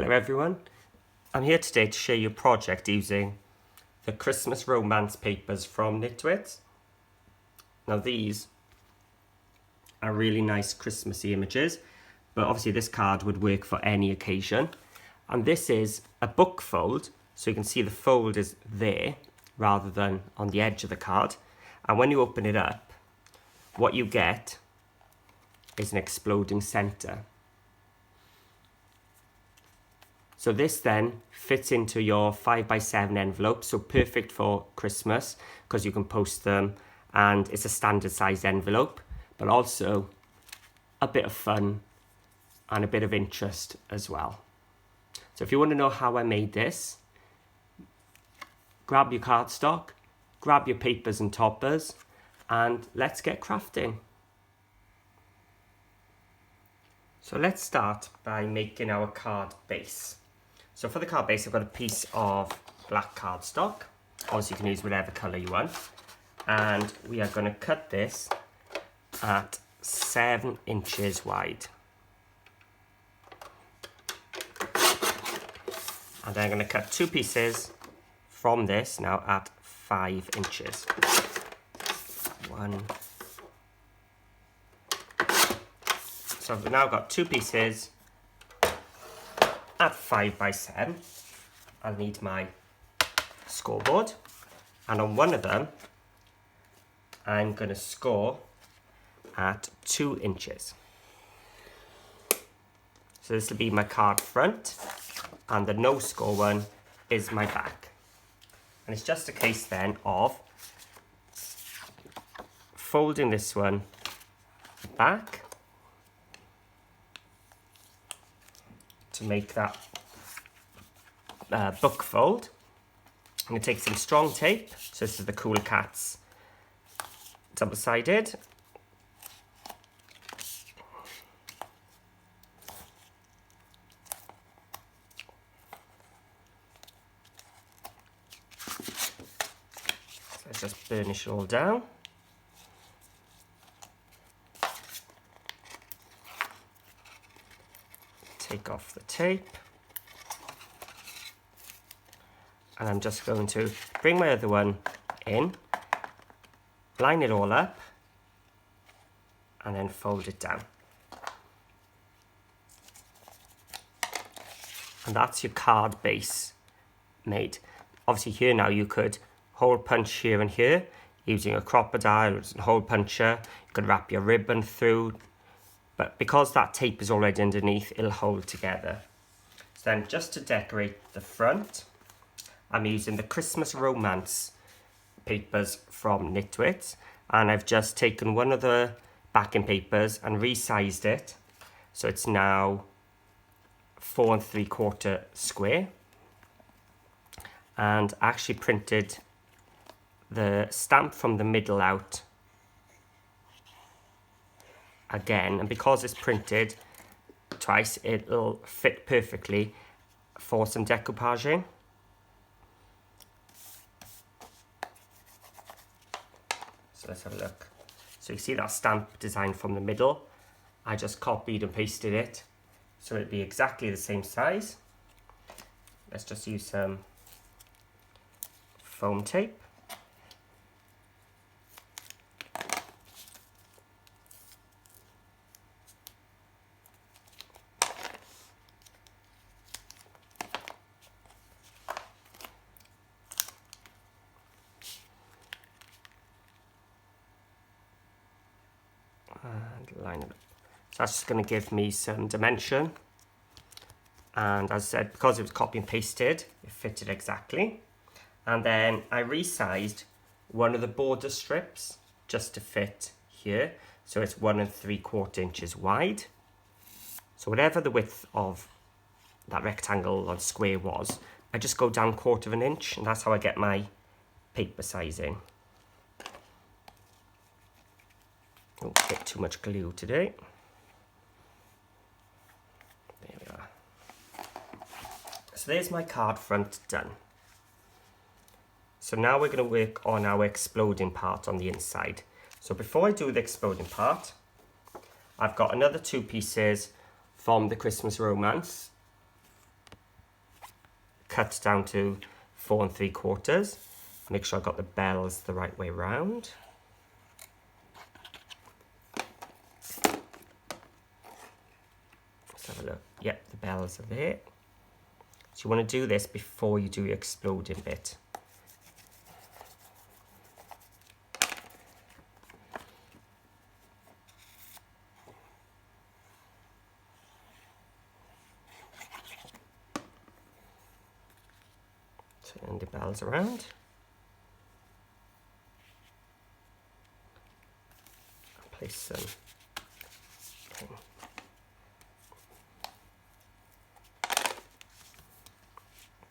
Hello everyone, I'm here today to share your project using the Christmas Romance papers from Knitwit. Now these are really nice Christmassy images, but obviously this card would work for any occasion. And this is a book fold, so you can see the fold is there rather than on the edge of the card. And when you open it up, what you get is an exploding centre. So this then fits into your 5x7 envelope, so perfect for Christmas because you can post them and it's a standard sized envelope, but also a bit of fun and a bit of interest as well. So if you want to know how I made this, grab your cardstock, grab your papers and toppers, and let's get crafting. So let's start by making our card base. So for the card base, I've got a piece of black cardstock. Obviously, you can use whatever colour you want. And we are going to cut this at 7 inches wide. And then I'm going to cut 2 pieces from this now at 5 inches. 1. So I've now got 2 pieces at 5x7. I'll need my scoreboard, and on one of them I'm going to score at 2 inches. So this will be my card front, and the no score one is my back. And it's just a case then of folding this one back to make that book fold. I'm going to take some strong tape, so this is the Cooler Cats double-sided. So let's just burnish it all down. Take off the tape, and I'm just going to bring my other one in, line it all up, and then fold it down. And that's your card base made. Obviously here now you could hole punch here and here using a crocodile or a hole puncher. You could wrap your ribbon through, but because that tape is already underneath, it'll hold together. So then just to decorate the front, I'm using the Christmas Romance papers from Knitwit, and I've just taken one of the backing papers and resized it. So it's now 4 3/4 square. And I actually printed the stamp from the middle out again, and because it's printed twice, it'll fit perfectly for some decoupaging. So let's have a look. So you see that stamp design from the middle, I just copied and pasted it so it'd be exactly the same size. Let's just use some foam tape. And line it up. So that's just going to give me some dimension. And as I said, because it was copy and pasted, it fitted exactly. And then I resized one of the border strips just to fit here. So it's 1 3/4 inches wide. So whatever the width of that rectangle or square was, I just go down 1/4 inch, and that's how I get my paper sizing. Oh, a bit too much glue today. There we are. So there's my card front done. So now we're going to work on our exploding part on the inside. So before I do the exploding part, I've got another 2 pieces from the Christmas Romance cut down to 4 3/4. Make sure I got the bells the right way round. Let's have a look. Yep, the bells are there. So you want to do this before you do your exploding bit. Turn the bells around. Place some. Okay.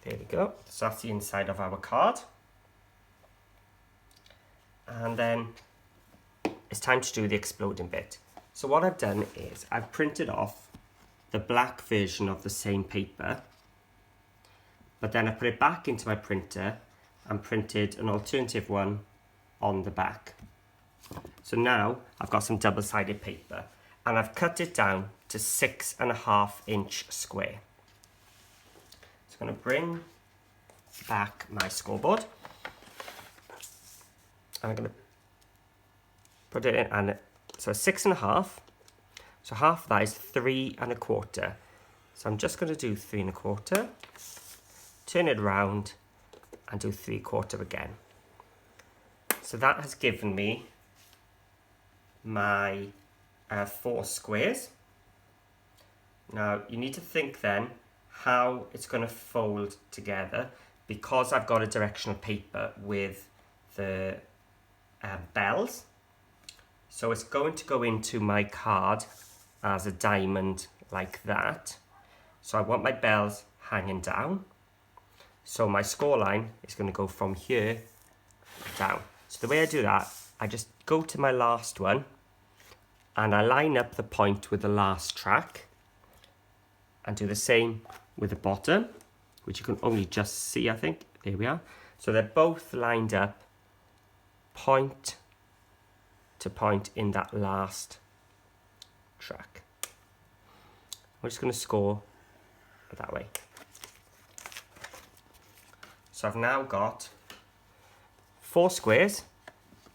There we go. So that's the inside of our card. And then it's time to do the exploding bit. So what I've done is I've printed off the black version of the same paper, but then I put it back into my printer and printed an alternative one on the back. So now I've got some double-sided paper and I've cut it down to 6.5 inch square. So I'm going to bring back my scoreboard and I'm going to put it in, and so 6.5, so half of that is 3.25. So I'm just going to do 3.25, turn it around and do 3/4 again. So that has given me my 4 squares. Now you need to think then how it's going to fold together, because I've got a directional paper with the bells. So it's going to go into my card as a diamond like that. So I want my bells hanging down. So my score line is going to go from here down. So the way I do that, I just go to my last one and I line up the point with the last track and do the same with the bottom, which you can only just see, I think. There we are. So they're both lined up point to point in that last track. We're just going to score that way. So I've now got 4 squares,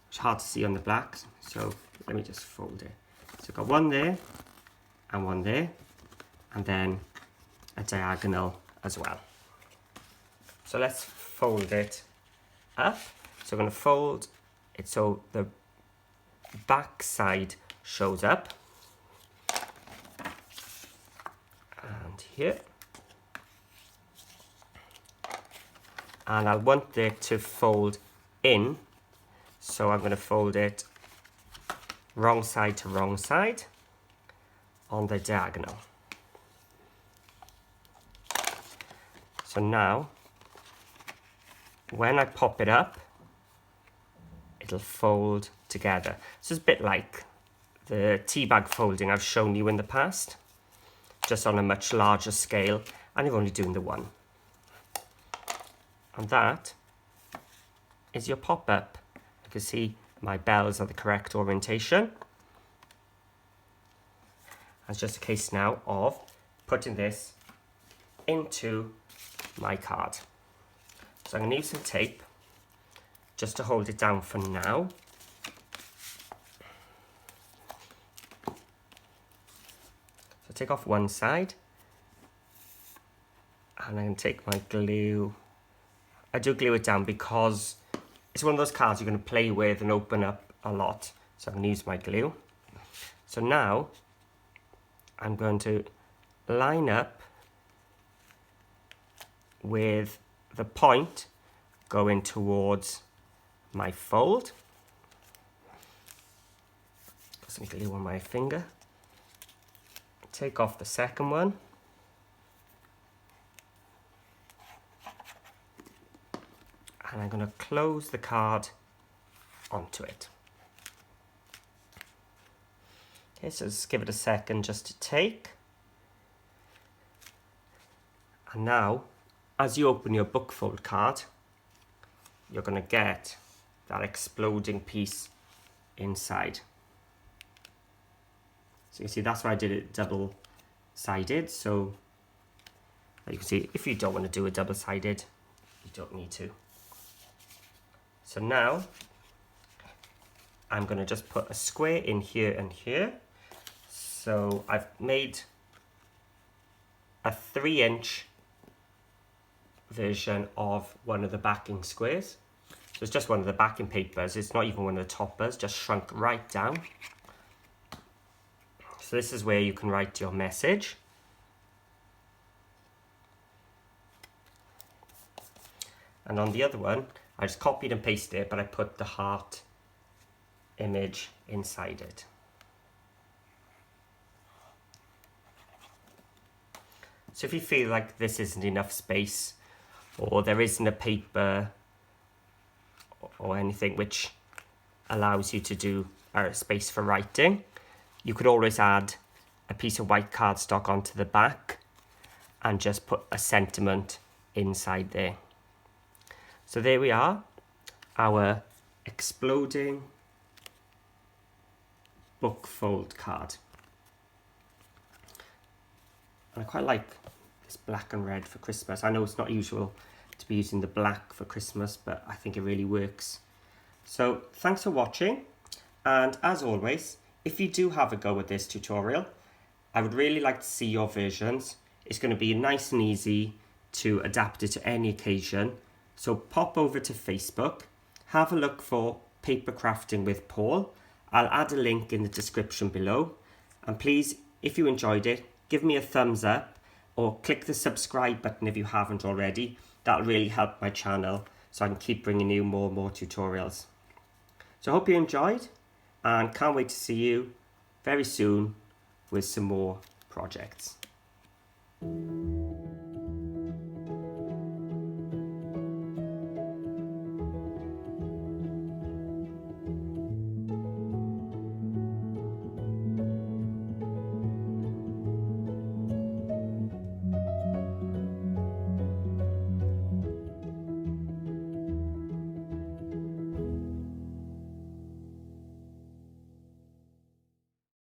which is hard to see on the black, so let me just fold it. So I've got one there, and then a diagonal as well. So let's fold it up. So I'm going to fold it so the back side shows up. And here. And I want it to fold in, so I'm going to fold it wrong side to wrong side on the diagonal. So now when I pop it up, it'll fold together. So it's a bit like the tea bag folding I've shown you in the past, just on a much larger scale, and you're only doing the one. And that is your pop-up. You can see my bells are the correct orientation. And it's just a case now of putting this into my card. So I'm going to use some tape just to hold it down for now. So take off one side, and I'm going to take my glue. I do glue it down because it's one of those cards you're going to play with and open up a lot. So I'm going to use my glue. So now I'm going to line up with the point going towards my fold. Got some glue on my finger. Take off the second one. And I'm going to close the card onto it. Okay, so just give it a second just to take. And now, as you open your bookfold card, you're going to get that exploding piece inside. So you see, that's why I did it double-sided. So As you can see, if you don't want to do a double-sided, you don't need to. So now I'm going to just put a square in here and here. So I've made a 3-inch version of one of the backing squares. So it's just one of the backing papers. It's not even one of the toppers, just shrunk right down. So this is where you can write your message. And on the other one, I just copied and pasted it, but I put the heart image inside it. So if you feel like this isn't enough space, or there isn't a paper or anything which allows you to do space for writing, you could always add a piece of white cardstock onto the back and just put a sentiment inside there. So there we are, our exploding book fold card. And I quite like this black and red for Christmas. I know it's not usual to be using the black for Christmas, but I think it really works. So thanks for watching, and as always, if you do have a go at this tutorial, I would really like to see your versions. It's going to be nice and easy to adapt it to any occasion. So pop over to Facebook, have a look for Paper Crafting with Paul. I'll add a link in the description below. And please, if you enjoyed it, give me a thumbs up or click the subscribe button if you haven't already. That'll really help my channel so I can keep bringing you more and more tutorials. So I hope you enjoyed and can't wait to see you very soon with some more projects.